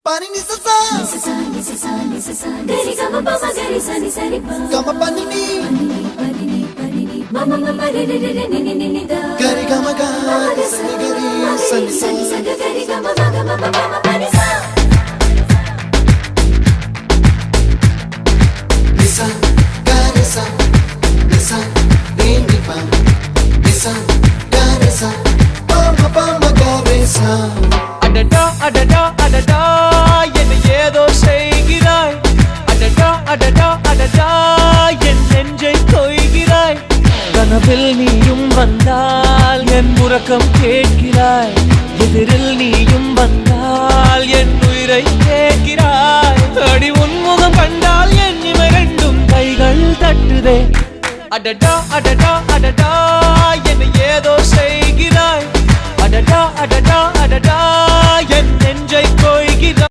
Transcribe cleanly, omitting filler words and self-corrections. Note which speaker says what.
Speaker 1: Pani ni sa sa gari gama pa ma gari sa ni sa ri pa gama pani ni mama mama re re re ni ni ni da gari gama ga sa ni gari sa ni sa gari gama ma gama mama pani sa nisa gari sa nisa re ni pa nisa gari sa pa ma gari sa
Speaker 2: அடடா அடடா அடடா என்ன ஏதோ செய்கிறாய் அடடா அடடா அடடா என் நெஞ்சை கொய்கிறாய் கனவில் நீயும் வந்தால் என் உறக்கம் கேட்கிறாய் எதிரில் நீயும் வந்தால் என் உயிரை கேட்கிறாய் அடி உன்முகம் கண்டால் என் இமை ரெண்டும் கைகள் தட்டுதே அடடா அடடா அடடா என்ன ஏதோ செய்கிறாய் அடடா அடடா அடடா என் நெஞ்சை கொய்கிறாய்